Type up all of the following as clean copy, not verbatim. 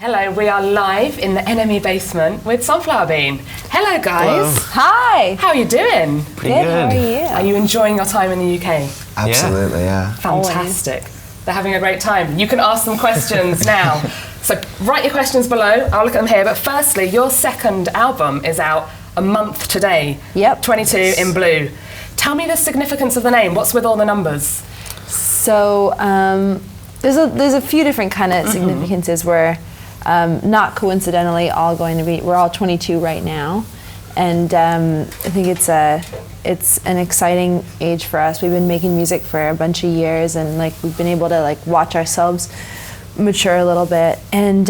Hello, we are live in the enemy basement with Sunflower Bean. Hello, guys. Hello. Hi. How are you doing? Pretty good. How are you? Are you enjoying your time in the UK? Absolutely, yeah. Fantastic. They're having a great time. You can ask them questions now. So write your questions below. I'll look at them here. But firstly, your second album is out a month today. Yep. 22 in blue. Tell me the significance of the name. What's with all the numbers? So there's a few different kind of significances where not coincidentally we're all 22 right now, and I think it's an exciting age for us. We've been making music for a bunch of years, and we've been able to watch ourselves mature a little bit. And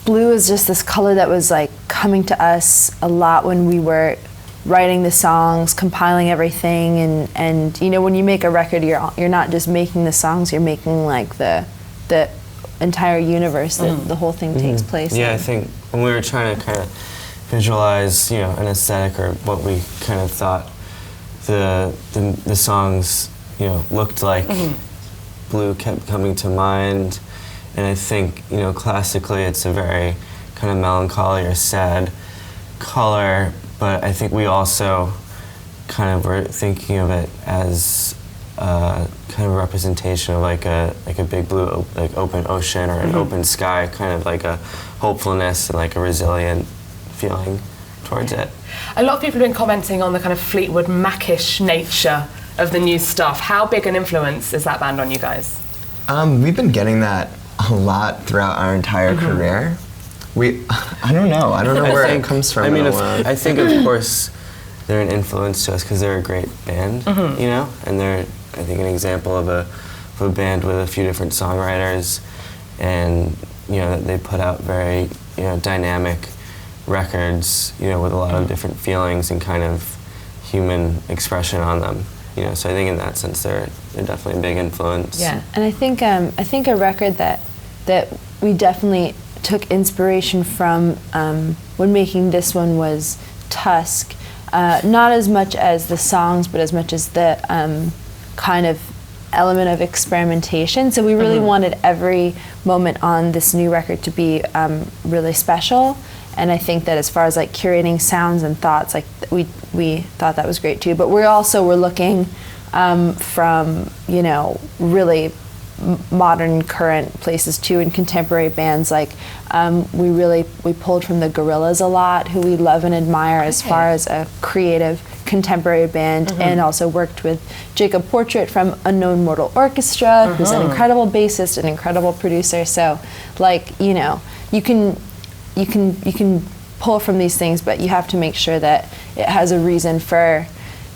blue is just this color that was coming to us a lot when we were writing the songs, compiling everything, and when you make a record, you're not just making the songs, you're making the entire universe that the whole thing takes place in. I think when we were trying to kind of visualize, an aesthetic or what we kind of thought the songs, looked like, blue kept coming to mind. And I think, classically it's a very kind of melancholy or sad color, but I think we also kind of were thinking of it as kind of a representation of a big blue open ocean or an open sky, kind of like a hopefulness and a resilient feeling towards it. A lot of people have been commenting on the kind of Fleetwood Mac-ish nature of the new stuff. How big an influence is that band on you guys? We've been getting that a lot throughout our entire career. I don't know where it comes from. I mean, I think of course they're an influence to us because they're a great band, and they're, I think, an example of a band with a few different songwriters, and that they put out very dynamic records, with a lot of different feelings and kind of human expression on them. So I think in that sense they're definitely a big influence. Yeah, and I think a record that we definitely took inspiration from when making this one was Tusk. Not as much as the songs, but as much as the kind of element of experimentation. So we really wanted every moment on this new record to be really special. And I think that as far as curating sounds and thoughts, we thought that was great too. But we also were looking from really modern current places too, in contemporary bands. We pulled from the Gorillaz a lot, who we love and admire as far as a creative contemporary band, and also worked with Jacob Portrait from Unknown Mortal Orchestra, who's an incredible bassist, an incredible producer. So you can pull from these things, but you have to make sure that it has a reason for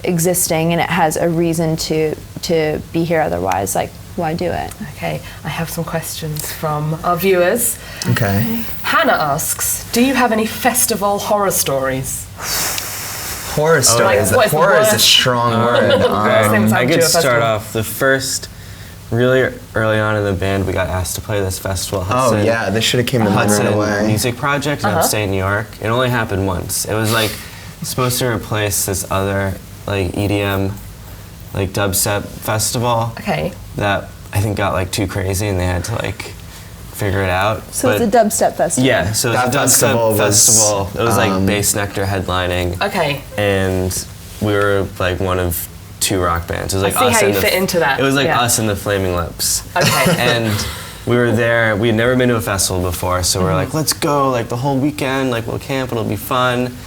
existing and it has a reason to be here. Otherwise, why do it? Okay, I have some questions from our viewers. Okay. Hannah asks, do you have any festival horror stories? Horror stories. Horror is a strong word. I could start off. The first, really early on in the band, we got asked to play this festival. Hudson, oh yeah, this should have came to mind right away. Music Project in upstate New York. It only happened once. It was supposed to replace this other EDM, dubstep festival. Okay. That I think got too crazy and they had to figure it out. So it's a dubstep festival. Yeah, so it's a dubstep festival. It was Bass Nectar headlining. Okay. And we were one of two rock bands. It was I see us how and you fit into that. It was us and the Flaming Lips. Okay. And we were there. We had never been to a festival before, so we were let's go the whole weekend. We'll camp. It'll be fun.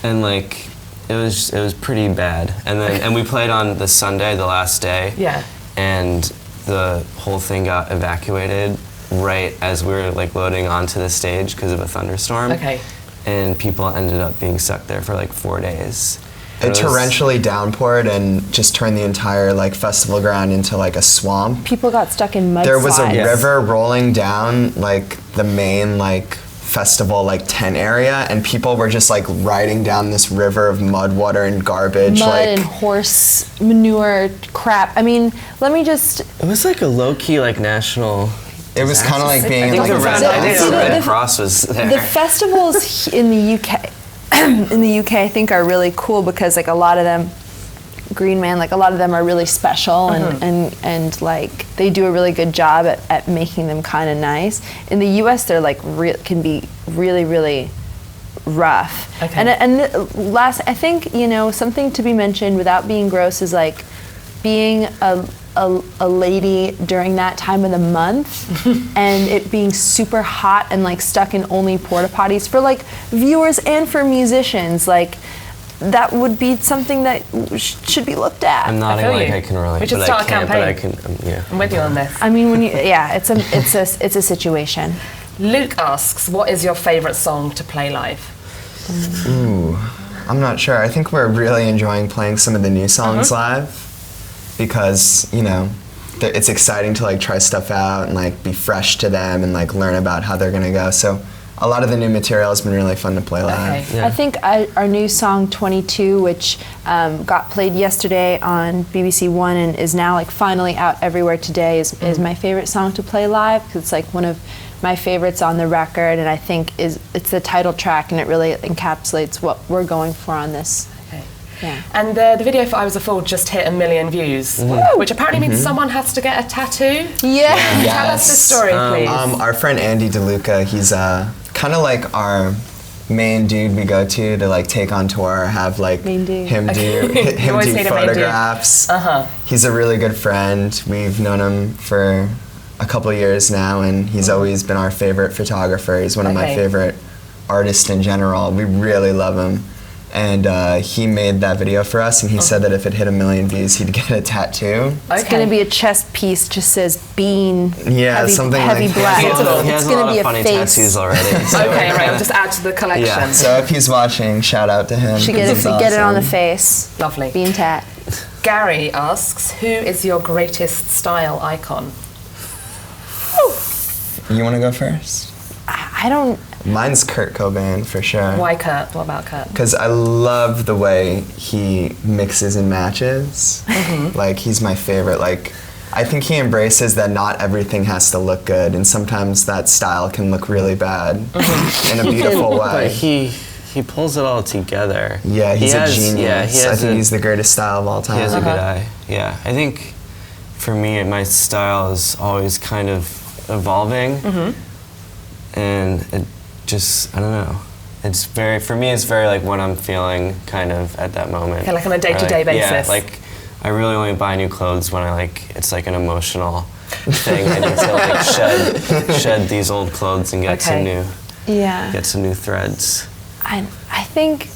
And it was pretty bad. And then and we played on the Sunday, the last day. Yeah. And the whole thing got evacuated right as we were loading onto the stage because of a thunderstorm. Okay. And people ended up being stuck there for 4 days. It torrentially downpoured and just turned the entire festival ground into a swamp. People got stuck in mudslides. There was a river rolling down the main festival tent area, and people were just riding down this river of mud, water, and garbage. Mud and horse manure crap. I mean, let me just. It was a low key national. It was kind of being in the Red Cross was there. The festivals in the UK, I think, are really cool because a lot of them Green Man, like a lot of them are really special and like they do a really good job at making them kind of nice. In the U.S., they're like can be really, really rough. Okay. And last, I think, you know, something to be mentioned without being gross is like being a lady during that time of the month and it being super hot and like stuck in only porta potties for like viewers and for musicians, like that would be something that should be looked at. I'm nodding feel like you. I can relate, We should but start I a can't. But I campaign. can. Yeah. I'm with you on this. I mean, it's a situation. Luke asks, what is your favourite song to play live? Ooh, I'm not sure. I think we're really enjoying playing some of the new songs live because, you know, it's exciting to like try stuff out and like be fresh to them and like learn about how they're gonna go. So a lot of the new material has been really fun to play live. Okay. Yeah. I think our new song 22, which got played yesterday on BBC One and is now like finally out everywhere today, is my favorite song to play live because it's like one of my favorites on the record, and I think it's the title track and it really encapsulates what we're going for on this. Okay. Yeah. And the video for I Was a Fool just hit 1 million views, which apparently means someone has to get a tattoo. Yeah. Tell us the story, please. Our friend Andy DeLuca, he's kind of like our main dude we go to like take on tour, have like Main dude. him do always need a main dude. photographs. He's a really good friend. We've known him for a couple of years now, and he's always been our favorite photographer. He's one of my Okay. favorite artists in general. We really love him. And he made that video for us, and he said that if it hit 1 million views, he'd get a tattoo. It's gonna be a chest piece, just says bean. Yeah, heavy, something heavy like black. that. He has It's a gonna lot be of a funny face. tattoos already. So. Okay, right, I'll just add to the collection. Yeah. So if he's watching, shout out to him. Should 'cause get it's it on the awesome. face. Lovely. Bean tat. Gary asks, who is your greatest style icon? You want to go first? I don't. Mine's Kurt Cobain for sure. Why Kurt? What about Kurt? Because I love the way he mixes and matches. Like, he's my favorite. Like, I think he embraces that not everything has to look good, and sometimes that style can look really bad in a beautiful But way. he pulls it all together. Yeah, he's He a has- genius. Yeah, he I has think a- he's the greatest style of all time. He has a good eye. Yeah, I think for me, my style is always kind of evolving, and it just, I don't know. It's very, for me, it's very like what I'm feeling kind of at that moment. Okay, like on a day-to-day Or, like, basis. Yeah, like I really only buy new clothes when I like, it's like an emotional thing. I need to like shed these old clothes and get Okay. some new threads. I think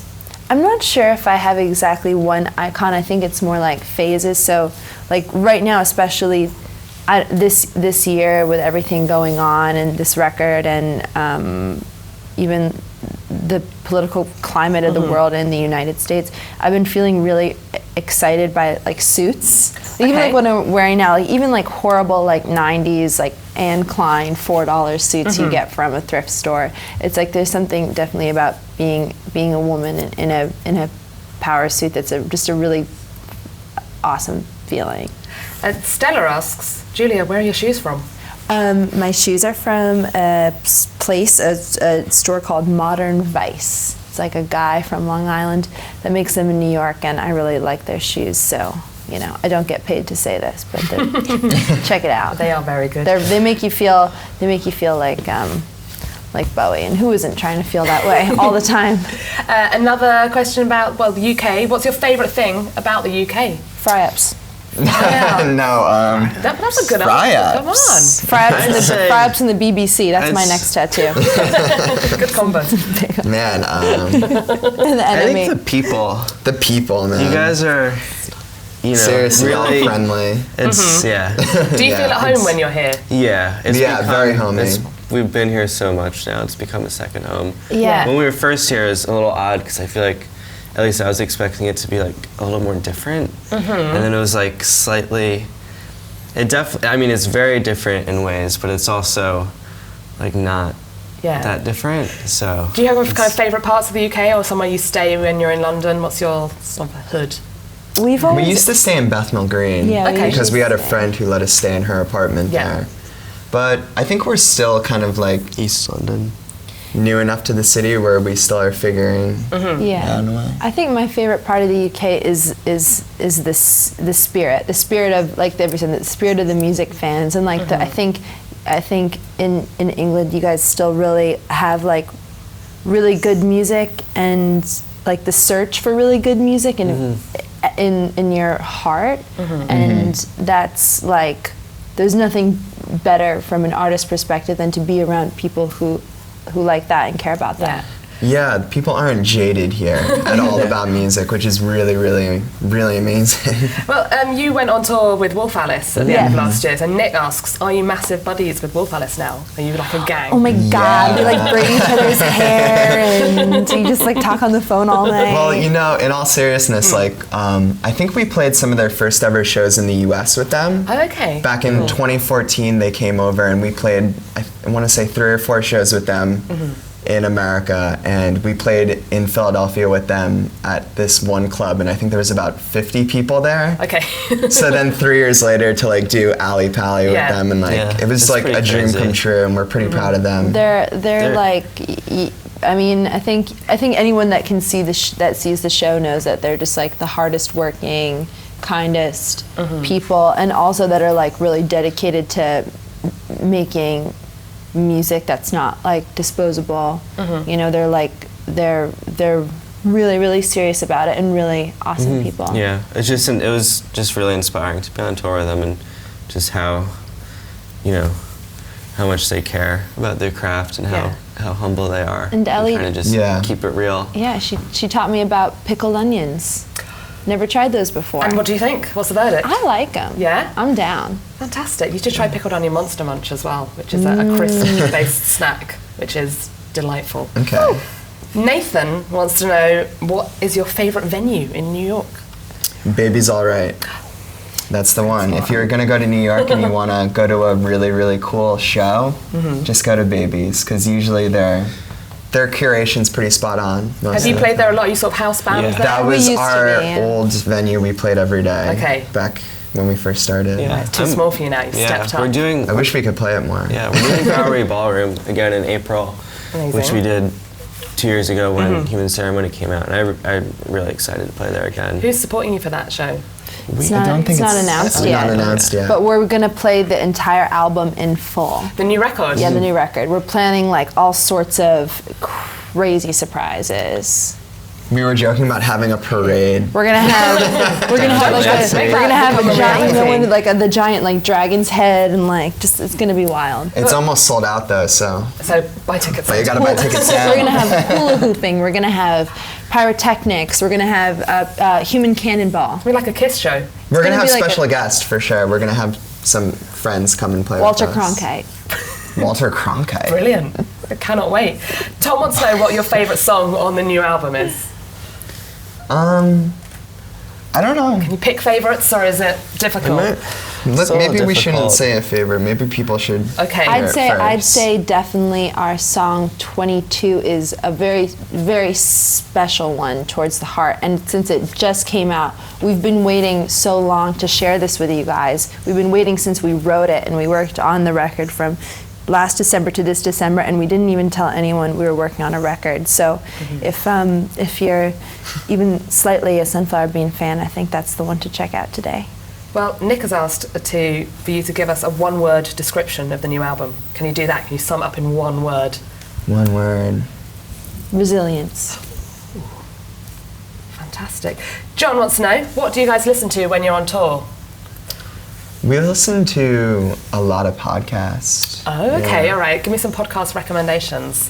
I'm not sure if I have exactly one icon. I think it's more like phases. So, like right now, especially this year with everything going on and this record and even the political climate of the world in the United States, I've been feeling really excited by like suits. Even Okay. like what I'm wearing now, like even like horrible like 90s like Anne Klein $4 suits you get from a thrift store. It's like there's something definitely about being a woman in a power suit that's just a really awesome feeling. Stella asks, Julia, where are your shoes from? My shoes are from a store called Modern Vice. It's like a guy from Long Island that makes them in New York, and I really like their shoes. So, you know, I don't get paid to say this, but check it out. They are very good. They make you feel like Bowie, and who isn't trying to feel that way all the time? Another question about, well, the UK. What's your favourite thing about the UK? Fry-ups. No, That's a good Fry-ups. Come on. Fry-ups in the BBC. That's my next tattoo. Good combo. man, The I enemy. think the people, man. you guys are, you know, seriously all really friendly. It's yeah. Do you Yeah, feel at home when you're here? Yeah, it's Yeah, very homey. We've been here so much now; it's become a second home. Yeah. When we were first here, it was a little odd because I feel like, at least I was expecting it to be like a little more different, and then it was like slightly. It definitely. I mean, it's very different in ways, but it's also like not Yeah. that different. So. Do you have kind it's- of favourite parts of the UK or somewhere you stay when you're in London? What's your sort of hood? We've We always used to stay in Bethnal Green Yeah, we because we had a usually stay. friend who let us stay in her apartment Yeah. there. But I think we're still kind of like East London. new enough to the city where we still are figuring Yeah. out a way. I think my favorite part of the UK is the spirit of like the spirit of the music fans, and like I think in England you guys still really have like really good music, and like the search for really good music and in your heart, and that's like there's nothing better from an artist perspective than to be around people who like that and care about that. Yeah, people aren't jaded here at all about music, which is really, really, really amazing. Well, you went on tour with Wolf Alice at the end of last year, so Nick asks, are you massive buddies with Wolf Alice now? Are you like a gang? Oh my God, we like braid each other's hair and you just like talk on the phone all night. Well, you know, in all seriousness, like, I think we played some of their first ever shows in the US with them. Oh, okay. Back in 2014, they came over and we played, I want to say 3 or 4 shows with them. In America, and we played in Philadelphia with them at this one club, and I think there was about 50 people there. Okay. So then 3 years later to like do Alley Pally with them, and like it was it's like a pretty dream crazy. come true, and we're pretty proud of them. They're like, I mean, I think anyone that can see that sees the show knows that they're just like the hardest working, kindest people, and also that are like really dedicated to making music that's not like disposable. You know, they're really, really serious about it and really awesome people. Yeah, it was just really inspiring to be on tour with them, and just how, you know, how much they care about their craft and how humble they are. And Ellie, trying to just keep it real. Yeah, she taught me about pickled onions. Never tried those before. And what do you think? What's the verdict? I like them. Yeah? I'm down. Fantastic. You should try pickled onion Monster Munch as well, which is a crisp-based snack, which is delightful. Okay. Nathan wants to know, what is your favourite venue in New York? Baby's All Right. That's the one. If you're gonna go to New York and you wanna go to a really, really cool show, just go to Baby's, because usually their curation's pretty spot on. Have you played there a lot? You sort of house band there? That We was used to our be, yeah. old venue we played every day. Okay. Back when we first started. Yeah. It's too small for you now. You've stepped up. we're doing. I wish we could play it more. Yeah, we're doing Bowery Ballroom again in April, Amazing. which we did 2 years ago when Human Ceremony came out, and I'm really excited to play there again. Who's supporting you for that show? It's not announced yet. Not announced yet. But we're gonna play the entire album in full. The new record? Yeah, the new record. We're planning like all sorts of crazy surprises. We were joking about having a parade. We're gonna have like a giant, the giant like dragon's head, and like just it's gonna be wild. It's almost sold out though, so buy tickets. you gotta buy tickets now. We're gonna have hula hooping. We're gonna have pyrotechnics. We're gonna have human cannonball. We're like a Kiss show. We're gonna gonna have be like special guests for sure. We're gonna have some friends come and play Walter with us. Cronkite. Walter Cronkite. Brilliant. I cannot wait. Tom wants to know what your favourite song on the new album is. I don't know. Can you pick favourites, or is it difficult? Maybe we shouldn't say a favorite. Maybe people should. Okay. I'd say definitely our song 22 is a very, very special one towards the heart. And since it just came out, we've been waiting so long to share this with you guys. We've been waiting since we wrote it, and we worked on the record from last December to this December, and we didn't even tell anyone we were working on a record. So if you're even slightly a Sunflower Bean fan, I think that's the one to check out today. Well, Nick has asked for you to give us a one-word description of the new album. Can you do that? Can you sum it up in one word? One word. Resilience. Fantastic. John wants to know, what do you guys listen to when you're on tour? We listen to a lot of podcasts. Oh, okay, Yeah. all right. Give me some podcast recommendations.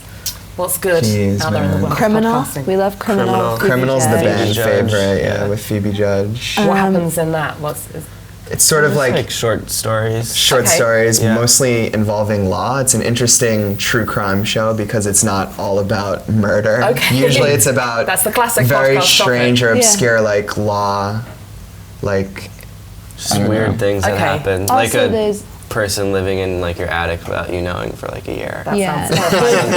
What's good Jeez, out there in the man. world of Criminal. podcasting? We love Criminal. Phoebe Criminal's the Judge. band Judge, favorite, yeah. with Phoebe Judge. What happens in that? It's sort of Like short stories. short Okay. stories, Yeah. mostly involving law. It's an interesting true crime show because it's not all about murder. Okay. Usually it's about That's the classic very podcast strange or topic. Yeah. obscure like law, like Just I don't weird know. things that Okay. happen. Also, like a there's- person living in like your attic without you knowing for like a year. That Yeah, sounds horrifying.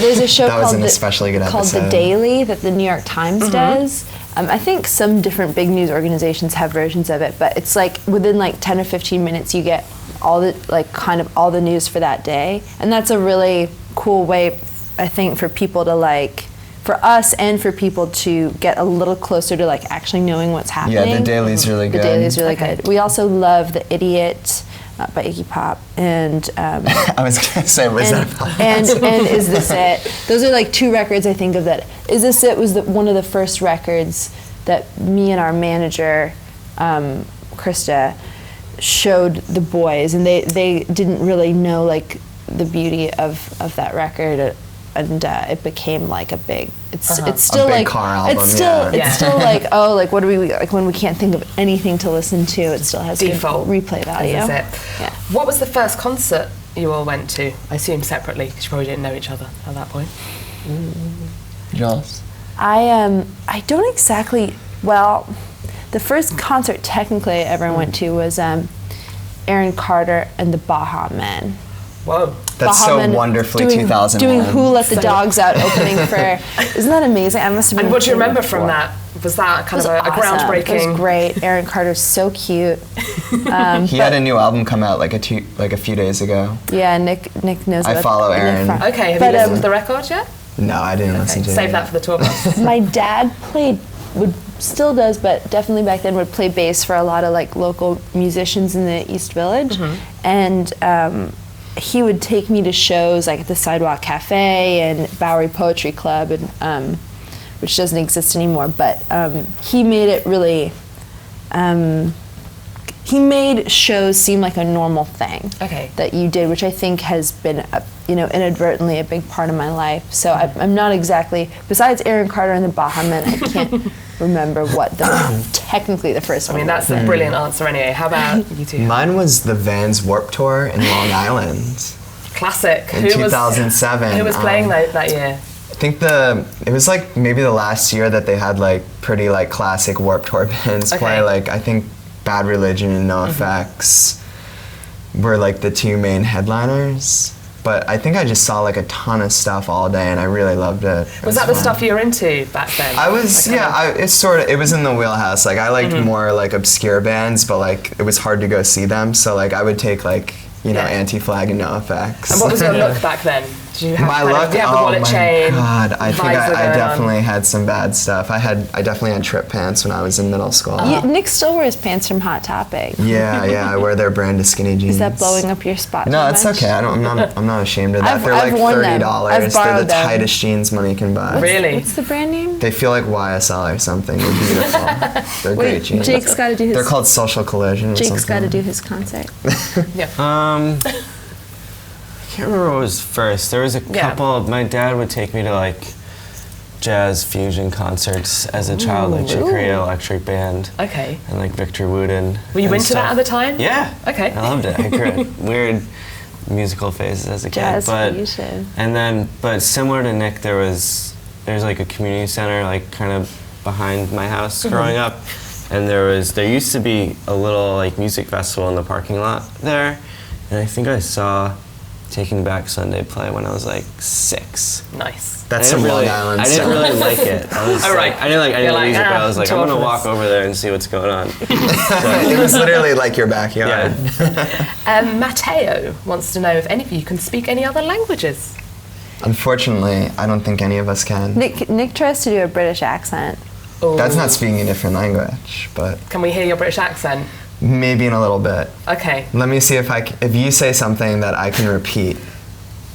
there's a show That was called an the, especially good called The episode. Daily that the New York Times does. I think some different big news organizations have versions of it, but it's like within like 10 or 15 minutes you get all the like kind of all the news for that day, and that's a really cool way, I think for people to like, for us and for people to get a little closer to like actually knowing what's happening. Yeah, The Daily's really good. The Daily's really Okay. good. We also love The Idiot by Iggy Pop, and I was gonna say, was that a podcast? and Is This It? Those are like two records I think of that. Is This It was one of the first records that me and our manager, Krista, showed the boys, and they didn't really know like the beauty of that record, and it became like a big. It's still A big like car album, it's still yeah. it's still like, oh, like what do we like when we can't think of anything to listen to? It still has Default good replay value. Is it? Yeah. What was the first concert you all went to? I assume separately, because you probably didn't know each other at that point. Jules? I don't exactly. Well, the first concert technically I ever went to was Aaron Carter and the Baha Men. Whoa. That's Baha so Men wonderfully doing, 2001. Doing Who Let the Dogs Out opening for. Isn't that amazing? I must have been. And what do you a kid remember from before. that? Was that It kind was of a awesome. groundbreaking? It was great. Aaron Carter's so cute. He had a new album come out like a few days ago. Yeah, Nick knows. I about follow Nick Aaron. from- Okay, have But, you listened to the record yet? No, I didn't listen to it. Save that for the tour bus. My dad still does, but definitely back then would play bass for a lot of like local musicians in the East Village, and he would take me to shows like at the Sidewalk Cafe and Bowery Poetry Club, and which doesn't exist anymore. But he made it really. He made shows seem like a normal thing that you did, which I think has been, inadvertently a big part of my life. So I'm not exactly, besides Aaron Carter and the Baha Men, I can't remember what technically the first I one mean, was. that's a brilliant answer anyway. How about you two? Mine was the Vans Warped Tour in Long Island Classic. in 2007. Who was playing that year? I think it was like maybe the last year that they had like pretty like classic Warped Tour bands play. Like I think Bad Religion and NoFX were like the two main headliners. But I think I just saw like a ton of stuff all day, and I really loved it. Was that the stuff you were into back then? I was, it was in the wheelhouse. Like I liked more like obscure bands, but like it was hard to go see them. So like I would take like, Anti-Flag and NoFX. And what was your look back then? Did you have My kind of, luck? did you have the Oh wallet my chain? God! I think Vibes were I going definitely on? had some bad stuff. I definitely had trip pants when I was in middle school. Nick still wears pants from Hot Topic. Yeah, I wear their brand of skinny jeans. Is that blowing up your spot? No, too it's much? okay. I'm not ashamed of that. I've- They're I've like worn them. $30. I've They're borrowed the them. tightest jeans money can buy. Really? What's the brand name? They feel like YSL or something. They're beautiful. They're great jeans. Jake's got to do his. They're called Social Collision. Or Jake's got to something. do his concert. I can't remember what was first. There was a couple. My dad would take me to like jazz fusion concerts as a child, like Chick Corea Electric Band. Okay. And like Victor Wooten. Were you and into stuff. that at the time? Yeah. Okay. I loved it. I grew weird musical phases as a Jazz kid. fusion. But similar to Nick, there's like a community center like kind of behind my house growing up, and there used to be a little like music festival in the parking lot there, and I think I saw Taking Back Sunday play when I was like 6. Nice. That's I some didn't Long really, Island I stuff. didn't really like it. I was Oh, right. like, I didn't like any You're of the like, music, but I was like, I'm gonna toughness. walk over there and see what's going on. It was literally like your backyard. Yeah. Matteo wants to know if any of you can speak any other languages. Unfortunately, I don't think any of us can. Nick tries to do a British accent. Ooh. That's not speaking a different language, but Can we hear your British accent? maybe in a little bit. Okay. Let me see if you say something that I can repeat.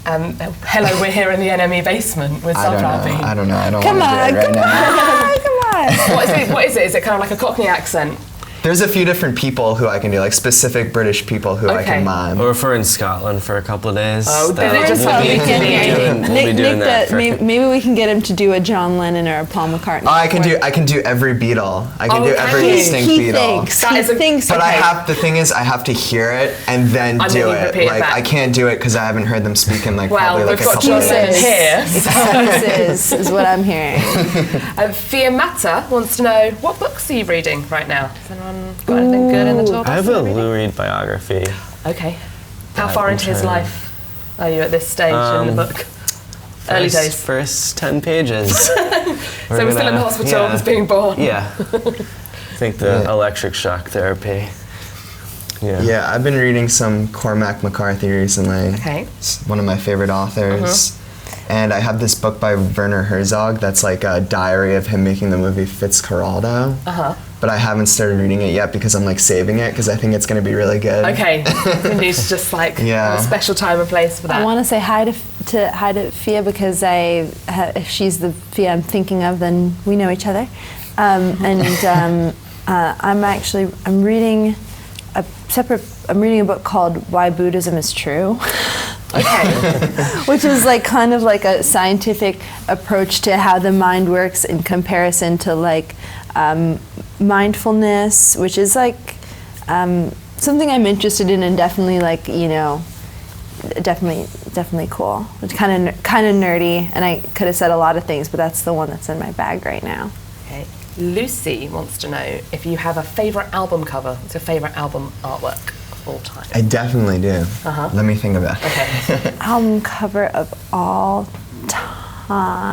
Hello, we're here in the NME basement with I don't know. Self-Alpine. I don't know. I don't Come want to do on, it right now. come on. What is it? Is it kind of like a Cockney accent? There's a few different people who I can do, like specific British people who I Okay. can mime. Or if we're in Scotland for a couple of days. Oh, that then it just we'll won't be be doing- convenient. we'll be doing that. for- Maybe we can get him to do a John Lennon or a Paul McCartney. I can do every Beatle. I can Oh, do can every you? distinct he Beatle. thinks. That He is a- thinks. But Okay. the thing is, I have to hear it and then And do then you it. repeat it Like back. I can't do it because I haven't heard them speak in like Well, probably like we've a got couple John of Lennon days. here. Excuses is what I'm hearing. Fiamata wants to know, what books are you reading right now? Has anyone got anything good in the tour bus? I have a they're reading? Lou Reed biography. Okay. How Yeah, far I'm into his trying to- life are you at this stage in the book? Early days. First 10 pages. So we're still in the hospital, was being born. Yeah. I think the electric shock therapy. Yeah. Yeah, I've been reading some Cormac McCarthy recently. Okay. It's one of my favorite authors. And I have this book by Werner Herzog that's like a diary of him making the movie Fitzcarraldo. But I haven't started reading it yet because I'm like saving it because I think it's going to be really good. Okay, we need to just like Yeah. a special time and place for that. I want to say hi to Fia because if she's the Fia I'm thinking of, then we know each other. I'm reading a book called Why Buddhism is True. Okay. Which is like kind of like a scientific approach to how the mind works in comparison to like mindfulness, which is like something I'm interested in and definitely like, you know, definitely cool. It's kind of nerdy, and I could have said a lot of things, but that's the one that's in my bag right now. Okay. Lucy wants to know if you have a favorite album cover. What's your favorite album artwork of all time? I definitely do. Let me think about it. Okay. Album cover of all time.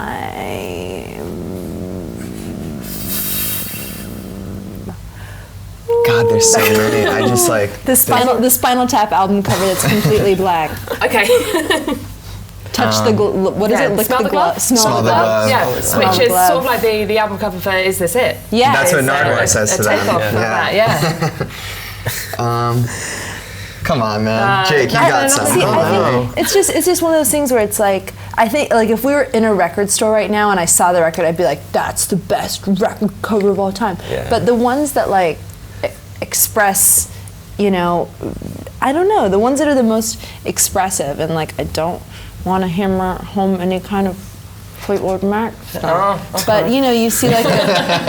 God, there's so many. I just like The Spinal Tap album cover that's completely black. Okay. Touch the glove. What is yeah, it? Lick smell the the glove. glove? Smell the glove. Yeah, Smell which the is glove. sort of like the album cover for Is This It? Yeah. That's what It's, Nardwuar says to a that. takeoff of that, yeah. Come on, man. Jake, you got something. See, I think it's just one of those things where it's like, I think like if we were in a record store right now and I saw the record, I'd be like, that's the best record cover of all time. Yeah. But the ones that like express, you know, I don't know, the ones that are the most expressive and like I don't want to hammer home any kind of Fleetwood Mac stuff. But you know, you see like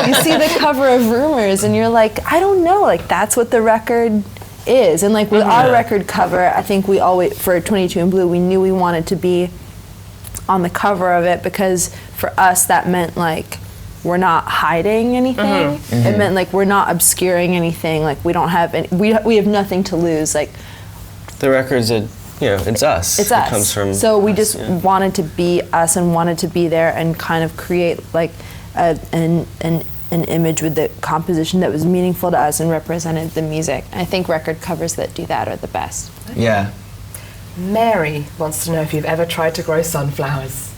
you see the cover of Rumors and you're like, I don't know, like that's what the record is. And like with our record cover, I think we always, for 22 in Blue, we knew we wanted to be on the cover of it because for us that meant like we're not hiding anything. It meant like we're not obscuring anything. Like we don't have any, we have nothing to lose. Like The record's it's us. it's It us. comes from so we us, just yeah. wanted to be us and wanted to be there and kind of create like an image with the composition that was meaningful to us and represented the music. I think record covers that do that are the best. Yeah. Mary wants to know if you've ever tried to grow sunflowers.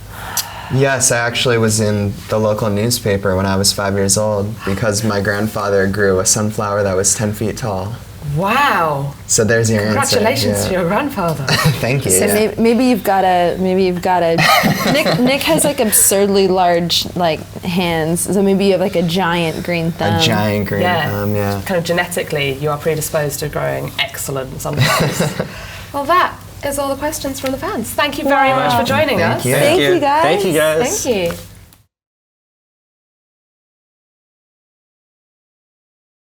Yes, I actually was in the local newspaper when I was 5 years old because my grandfather grew a sunflower that was 10 feet tall. Wow. So there's your Congratulations answer. to your grandfather. Thank you. So yeah. maybe you've got a Nick has like absurdly large like hands, so maybe you have like a giant green thumb. A giant green Yeah. thumb, yeah. Kind of genetically, you are predisposed to growing excellent sunflowers. Well, that is all the questions from the fans. Thank you very much for joining Thank us. you. Thank you guys. Thank you guys. Thank you.